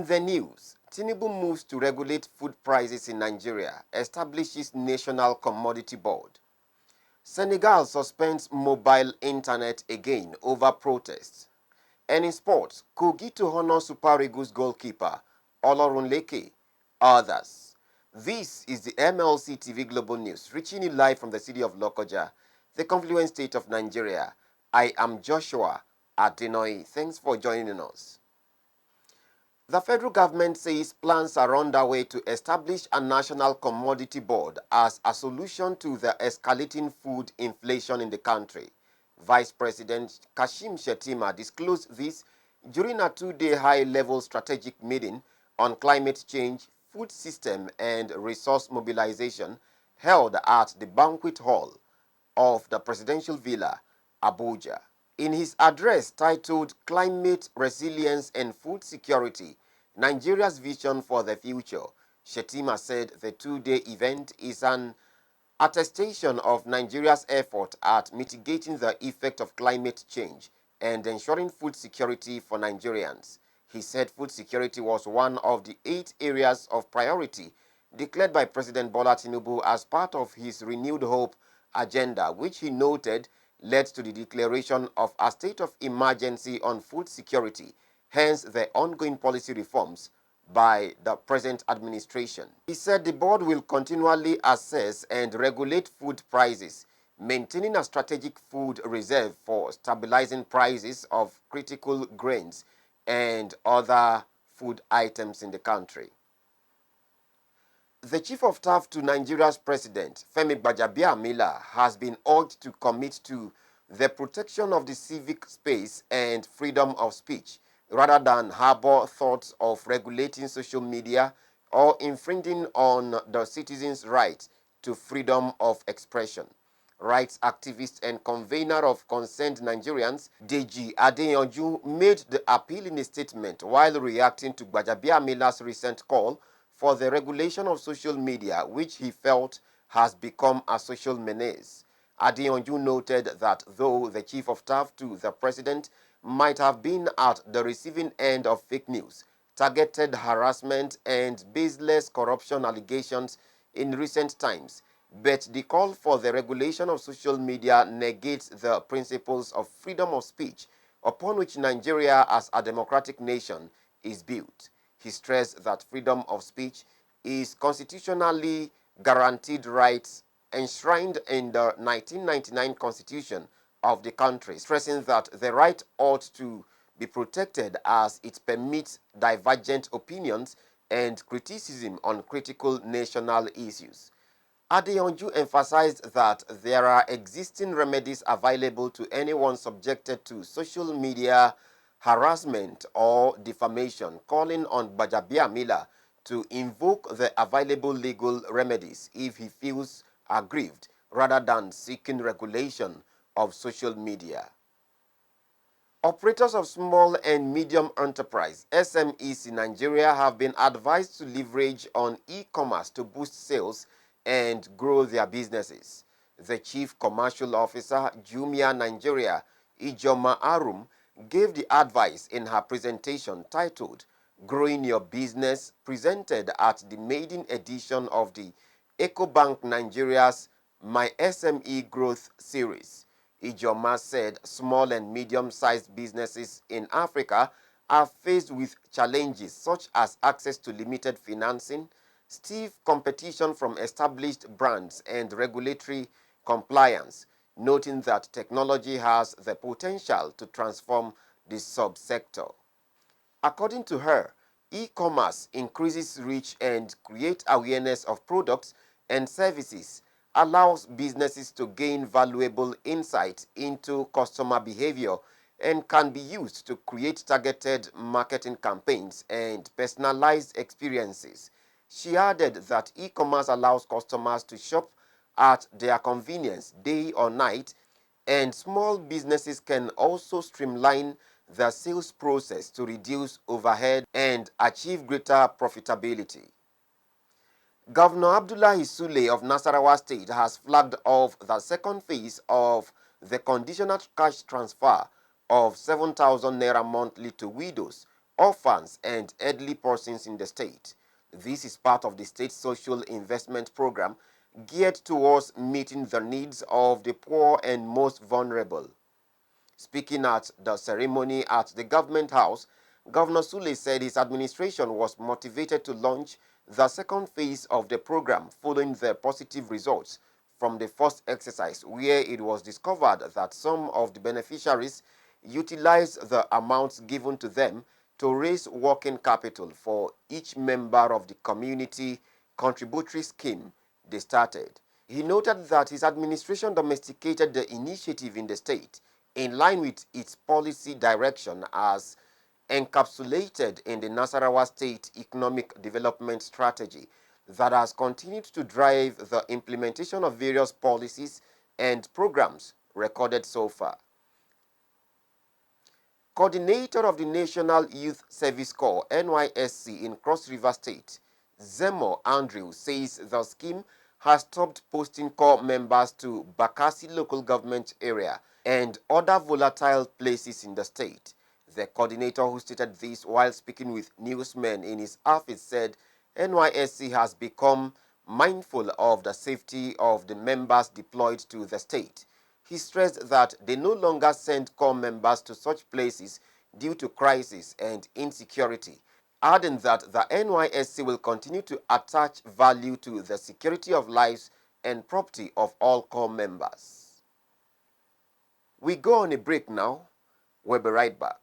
In the news, Tinubu moves to regulate food prices in Nigeria, establishes National Commodity Board. Senegal suspends mobile internet again over protests. And in sports, Kogi to honor Super Eagles goalkeeper Olorunleke. Others. This is the MLC TV Global News, reaching you live from the city of Lokoja, the confluent state of Nigeria. I am Joshua Adenoy. Thanks for joining us. The federal government says plans are underway to establish a national commodity board as a solution to the escalating food inflation in the country. Vice President Kashim Shettima disclosed this during a two-day high-level strategic meeting on climate change, food system, and resource mobilization held at the banquet hall of the Presidential Villa, Abuja. In his address titled Climate Resilience and Food Security, Nigeria's Vision for the Future, Shettima said the two-day event is an attestation of Nigeria's effort at mitigating the effect of climate change and ensuring food security for Nigerians. He said food security was one of the 8 areas of priority declared by President Bola Tinubu as part of his Renewed Hope agenda, which he noted led to the declaration of a state of emergency on food security, hence the ongoing policy reforms by the present administration. He said the board will continually assess and regulate food prices, maintaining a strategic food reserve for stabilizing prices of critical grains and other food items in the country. The Chief of Staff to Nigeria's President, Femi Gbajabiamila, has been urged to commit to the protection of the civic space and freedom of speech, rather than harbor thoughts of regulating social media or infringing on the citizens' right to freedom of expression. Rights activist and convener of Concerned Nigerians, Deji Adeyanju, made the appeal in a statement while reacting to Gbajabiamila's recent call for the regulation of social media, which he felt has become a social menace. Adeyanju noted that though the Chief of Staff to the President might have been at the receiving end of fake news, targeted harassment, and baseless corruption allegations in recent times, but the call for the regulation of social media negates the principles of freedom of speech upon which Nigeria as a democratic nation is built. He stressed that freedom of speech is constitutionally guaranteed rights enshrined in the 1999 Constitution of the country, stressing that the right ought to be protected as it permits divergent opinions and criticism on critical national issues. Adeyanju emphasized that there are existing remedies available to anyone subjected to social media harassment or defamation, calling on Gbajabiamila to invoke the available legal remedies if he feels aggrieved, rather than seeking regulation of social media. Operators of small and medium enterprise (SMEs) in Nigeria have been advised to leverage on e-commerce to boost sales and grow their businesses. The Chief Commercial Officer, Jumia Nigeria, Ijoma Arum, gave the advice in her presentation titled Growing Your Business, presented at the maiden edition of the EcoBank Nigeria's My SME Growth Series. Ijoma said small and medium-sized businesses in Africa are faced with challenges such as access to limited financing, stiff competition from established brands, and regulatory compliance, noting that technology has the potential to transform this subsector. According to her, e-commerce increases reach and creates awareness of products and services, allows businesses to gain valuable insight into customer behavior, and can be used to create targeted marketing campaigns and personalized experiences. She added that e-commerce allows customers to shop at their convenience day or night, and small businesses can also streamline the sales process to reduce overhead and achieve greater profitability. Governor Abdullahi Sule of NASARAWA State has flagged off the second phase of the conditional cash transfer of 7,000 naira monthly to widows orphans, and elderly persons in the state. This is part of the state's social investment program geared towards meeting the needs of the poor and most vulnerable. Speaking at the ceremony at the Government House, Governor Sule said his administration was motivated to launch the second phase of the program following the positive results from the first exercise, where it was discovered that some of the beneficiaries utilized the amounts given to them to raise working capital for each member of the community contributory scheme they started. He noted that his administration domesticated the initiative in the state in line with its policy direction as encapsulated in the NASARAWA State Economic Development Strategy that has continued to drive the implementation of various policies and programs recorded so far. Coordinator of the National Youth Service Corps (NYSC) in Cross River State, Zemo Andrew, says the scheme has stopped posting Corps members to Bakassi local government area and other volatile places in the state. The coordinator, who stated this while speaking with newsmen in his office, said NYSC has become mindful of the safety of the members deployed to the state. He stressed that they no longer send Corps members to such places due to crisis and insecurity, adding that the NYSC will continue to attach value to the security of lives and property of all Corps members. We go on a break now. We'll be right back.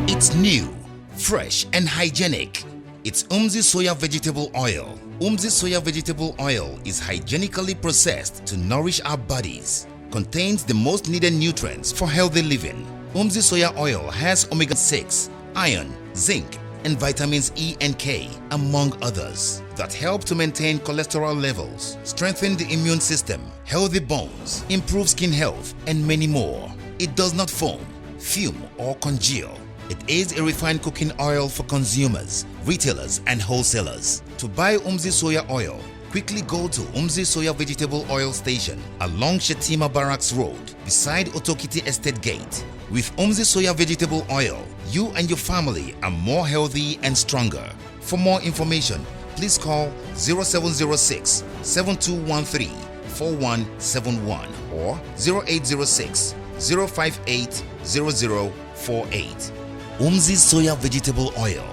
It's new, fresh and hygienic. It's Umzi Soya Vegetable Oil. Umzi Soya Vegetable Oil is hygienically processed to nourish our bodies. Contains the most needed nutrients for healthy living. Umzi Soya Oil has omega-6, iron, zinc, and vitamins E and K, among others, that help to maintain cholesterol levels, strengthen the immune system, healthy bones, improve skin health, and many more. It does not foam, fume, or congeal. It is a refined cooking oil for consumers, retailers, and wholesalers. To buy Umzi Soya Oil, quickly go to Umzi Soya Vegetable Oil Station along Shetima Barracks Road, beside Otokiti Estate Gate. With Umzi Soya Vegetable Oil, you and your family are more healthy and stronger. For more information, please call 0706 7213 4171 or 0806 058 0048. Umzi Soya Vegetable Oil,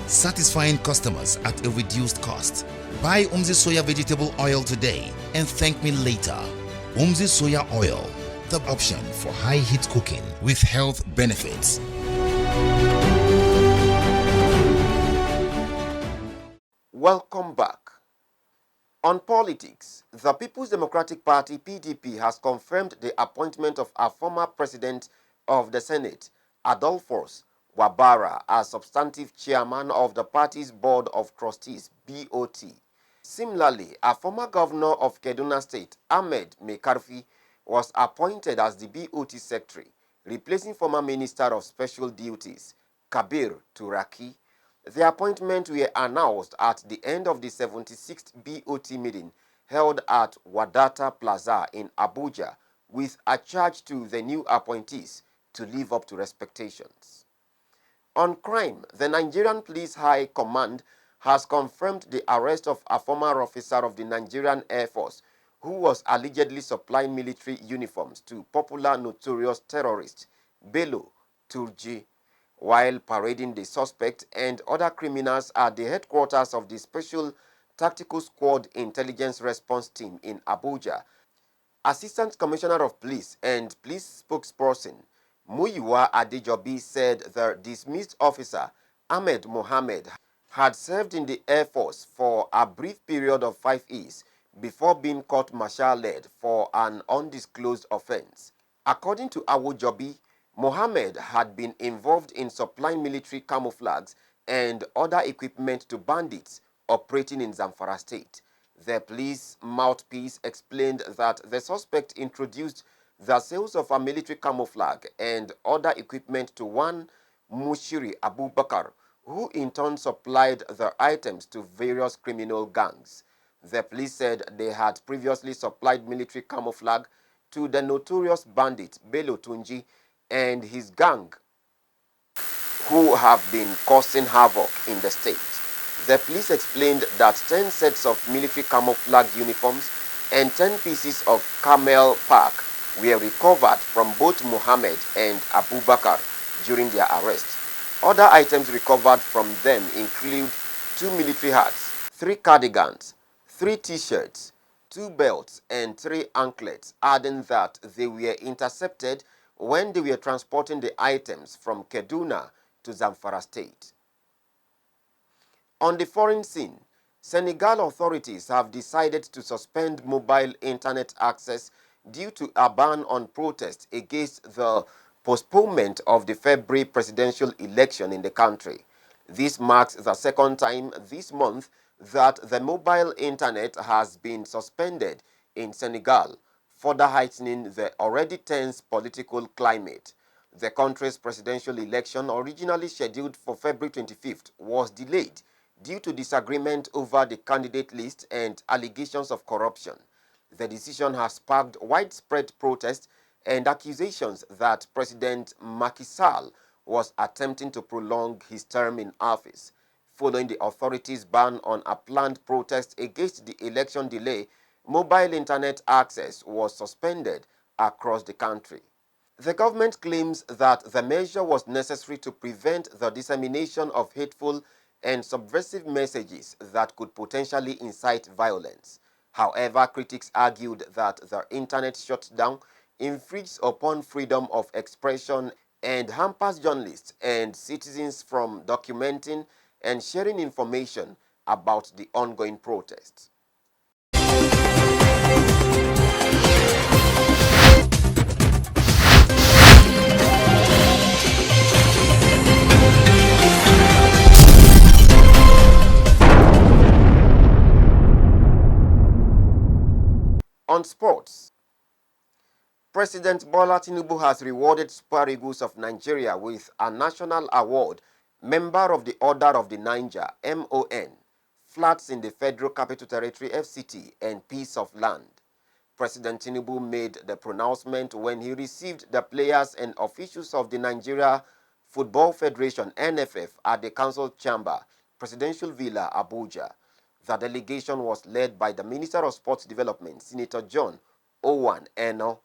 satisfying customers at a reduced cost. Buy Umzi Soya Vegetable Oil today and thank me later. Umzi Soya Oil, the option for high heat cooking with health benefits. Welcome back. On politics, the People's Democratic Party (PDP) has confirmed the appointment of a former president of the Senate, Adolphus Wabara, as substantive chairman of the party's Board of Trustees (BoT). Similarly, a former governor of Kaduna State, Ahmed Mekarfi, was appointed as the BoT secretary, replacing former Minister of Special Duties, Kabir Turaki. The appointment were announced at the end of the 76th BoT meeting held at Wadata Plaza in Abuja, with a charge to the new appointees to live up to expectations. On crime, the Nigerian Police High Command has confirmed the arrest of a former officer of the Nigerian Air Force who was allegedly supplying military uniforms to popular notorious terrorist Bello Turji while parading the suspect and other criminals at the headquarters of the Special Tactical Squad Intelligence Response Team in Abuja. Assistant Commissioner of Police and police spokesperson Muyiwa Adejobi said the dismissed officer, Ahmed Mohammed, had served in the Air Force for a brief period of 5 years before being court-martialed for an undisclosed offense. According to Adejobi, Mohammed had been involved in supplying military camouflage and other equipment to bandits operating in Zamfara State. The police mouthpiece explained that the suspect introduced the sales of a military camouflage and other equipment to one Mushiri Abubakar, who in turn supplied the items to various criminal gangs. The police said they had previously supplied military camouflage to the notorious bandit Bello Tunji and his gang, who have been causing havoc in the state. The police explained that 10 sets of military camouflage uniforms and 10 pieces of camel pack were recovered from both Mohammed and Abubakar during their arrest. Other items recovered from them include 2 military hats, 3 cardigans, 3 t-shirts, 2 belts and 3 anklets, adding that they were intercepted when they were transporting the items from Kaduna to Zamfara State. On the foreign scene, Senegal authorities have decided to suspend mobile internet access due to a ban on protests against the postponement of the February presidential election in the country. This marks the second time this month that the mobile internet has been suspended in Senegal, further heightening the already tense political climate. The country's presidential election, originally scheduled for February 25th, was delayed due to disagreement over the candidate list and allegations of corruption. The decision has sparked widespread protest and accusations that President Macky Sall was attempting to prolong his term in office. Following the authorities' ban on a planned protest against the election delay, mobile internet access was suspended across the country. The government claims that the measure was necessary to prevent the dissemination of hateful and subversive messages that could potentially incite violence. However, critics argued that the internet shutdown infringes upon freedom of expression and hampers journalists and citizens from documenting and sharing information about the ongoing protests. On sports, President Bola Tinubu has rewarded Super Eagles of Nigeria with a national award, Member of the Order of the Niger, MON, Flats in the Federal Capital Territory FCT, and Piece of Land. President Tinubu made the pronouncement when he received the players and officials of the Nigeria Football Federation NFF at the Council Chamber, Presidential Villa, Abuja. The delegation was led by the Minister of Sports Development, Senator John Owan Eno.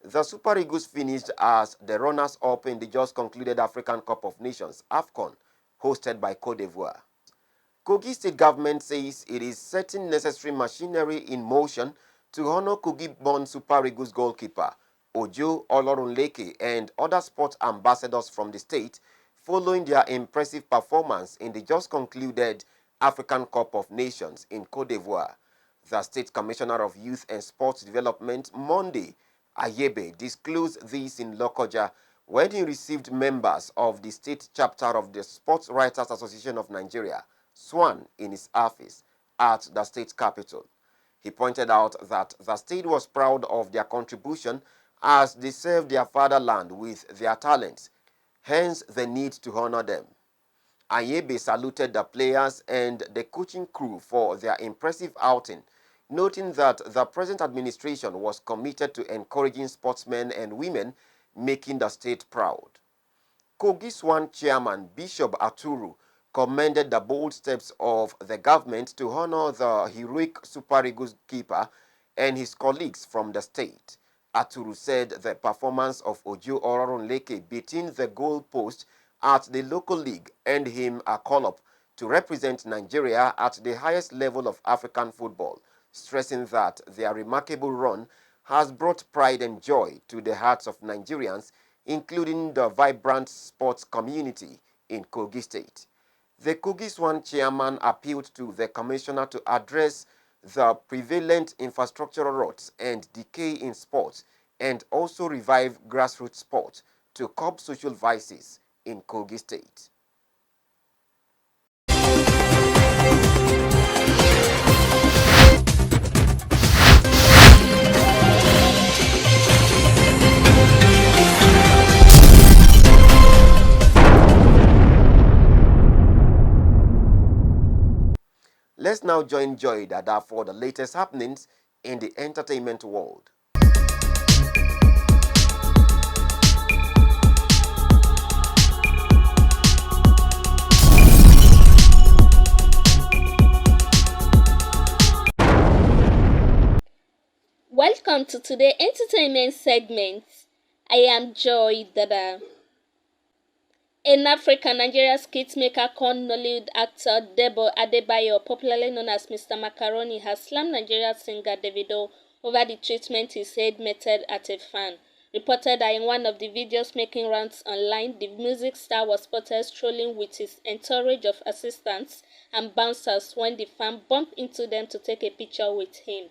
The Super Eagles finished as the runners-up in the just concluded African Cup of Nations, AFCON, hosted by Cote d'Ivoire. Kogi State government says it is setting necessary machinery in motion to honor Kogi-born Super Eagles goalkeeper Ojo Olorunleke and other sports ambassadors from the state following their impressive performance in the just concluded African Cup of Nations in Cote d'Ivoire. The State Commissioner of Youth and Sports Development, Monday Ayebe, disclosed this in Lokoja when he received members of the state chapter of the Sports Writers Association of Nigeria, SWAN, in his office at the state capital. He pointed out that the state was proud of their contribution as they served their fatherland with their talents, hence the need to honor them. Ayebe saluted the players and the coaching crew for their impressive outing, noting that the present administration was committed to encouraging sportsmen and women, making the state proud. Kogi Swan Chairman Bishop Aturu commended the bold steps of the government to honor the heroic Super Eagles keeper and his colleagues from the state. Aturu said the performance of Ojo Olorunleke beating the goal post at the local league earned him a call-up to represent Nigeria at the highest level of African football, stressing that their remarkable run has brought pride and joy to the hearts of Nigerians, including the vibrant sports community in Kogi State. The Kogi Swan chairman appealed to the commissioner to address the prevalent infrastructural rots and decay in sports and also revive grassroots sports to curb social vices in Kogi State. Let's now join Joy Dada for the latest happenings in the entertainment world. Welcome to today's entertainment segment. I am Joy Dada. In Africa, Nigeria's skit maker con Nollywood actor Debo Adebayo, popularly known as Mr. Macaroni, has slammed Nigerian singer Davido over the treatment he said meted at a fan. Reported that in one of the videos making rounds online, the music star was spotted strolling with his entourage of assistants and bouncers when the fan bumped into them to take a picture with him.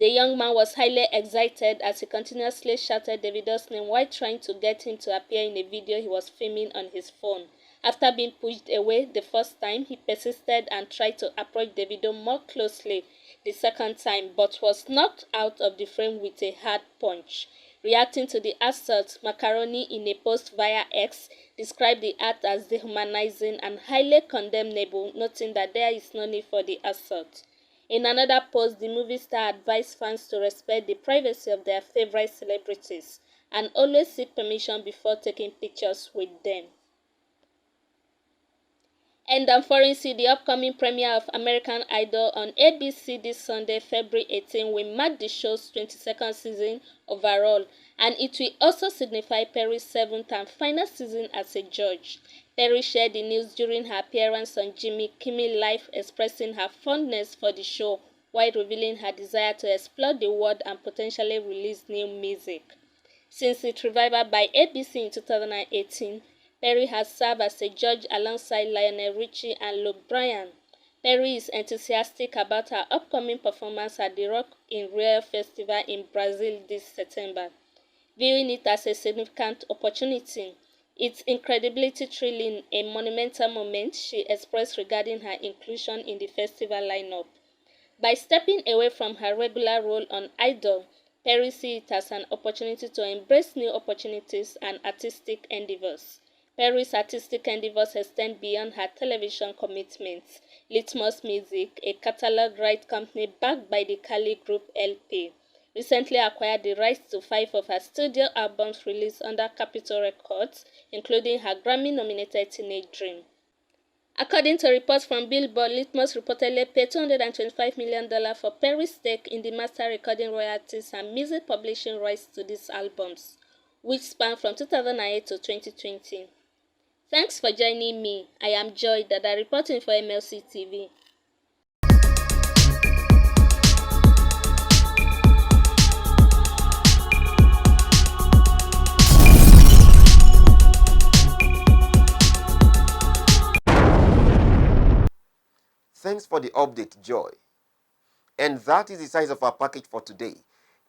The young man was highly excited as he continuously shouted Davido's name while trying to get him to appear in a video he was filming on his phone. After being pushed away the first time, he persisted and tried to approach Davido more closely the second time, but was knocked out of the frame with a hard punch. Reacting to the assault, Macaroni, in a post via X, described the act as dehumanizing and highly condemnable, noting that there is no need for the assault. In another post, the movie star advised fans to respect the privacy of their favorite celebrities and always seek permission before taking pictures with them. And on foreign see, the upcoming premiere of American Idol on ABC this Sunday, February 18, will mark the show's 22nd season overall, and it will also signify Perry's 7th and final season as a judge. Perry shared the news during her appearance on Jimmy Kimmel Live, expressing her fondness for the show while revealing her desire to explore the world and potentially release new music. Since its revival by ABC in 2018, Perry has served as a judge alongside Lionel Richie and Luke Bryan. Perry is enthusiastic about her upcoming performance at the Rock in Rio Festival in Brazil this September, viewing it as a significant opportunity. It's incredibly thrilling, a monumental moment, she expressed regarding her inclusion in the festival lineup. By stepping away from her regular role on Idol, Perry sees it as an opportunity to embrace new opportunities and artistic endeavors. Perry's artistic endeavors extend beyond her television commitments. Litmus Music, a catalog rights company backed by the Kali Group LP, recently acquired the rights to 5 of her studio albums released under Capitol Records, including her Grammy-nominated Teenage Dream. According to reports from Billboard, Litmus reportedly paid $225 million for Perry's stake in the master recording royalties and music publishing rights to these albums, which span from 2008 to 2020. Thanks for joining me. I am Joy Dada, reporting for MLC TV. Thanks for the update, Joy. And that is the size of our package for today.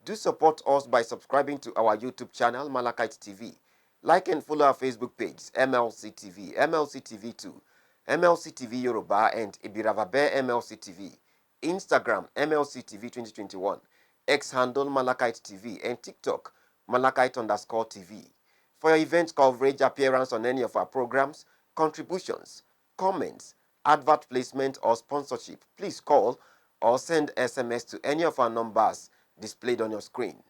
Do support us by subscribing to our YouTube channel, Malachite TV. Like and follow our Facebook page, MLC TV, MLC TV 2, MLC TV Yoruba, and Ibiravabe MLC TV. Instagram, MLC TV 2021. X handle Malachite TV, and TikTok, Malachite_TV. For your event coverage, appearance on any of our programs, contributions, comments, advert placement, or sponsorship, please call or send SMS to any of our numbers displayed on your screen.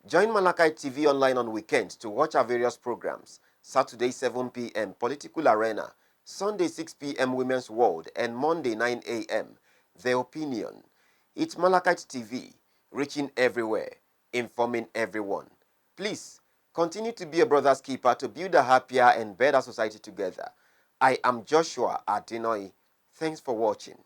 Join Malachite TV online on weekends to watch our various programs. Saturday 7 p.m. Political Arena, Sunday 6 p.m. Women's World, and Monday 9 a.m. The Opinion. It's Malachite TV, reaching everywhere, informing everyone. Please, continue to be a brother's keeper to build a happier and better society together. I am Joshua Adinoy. Thanks for watching.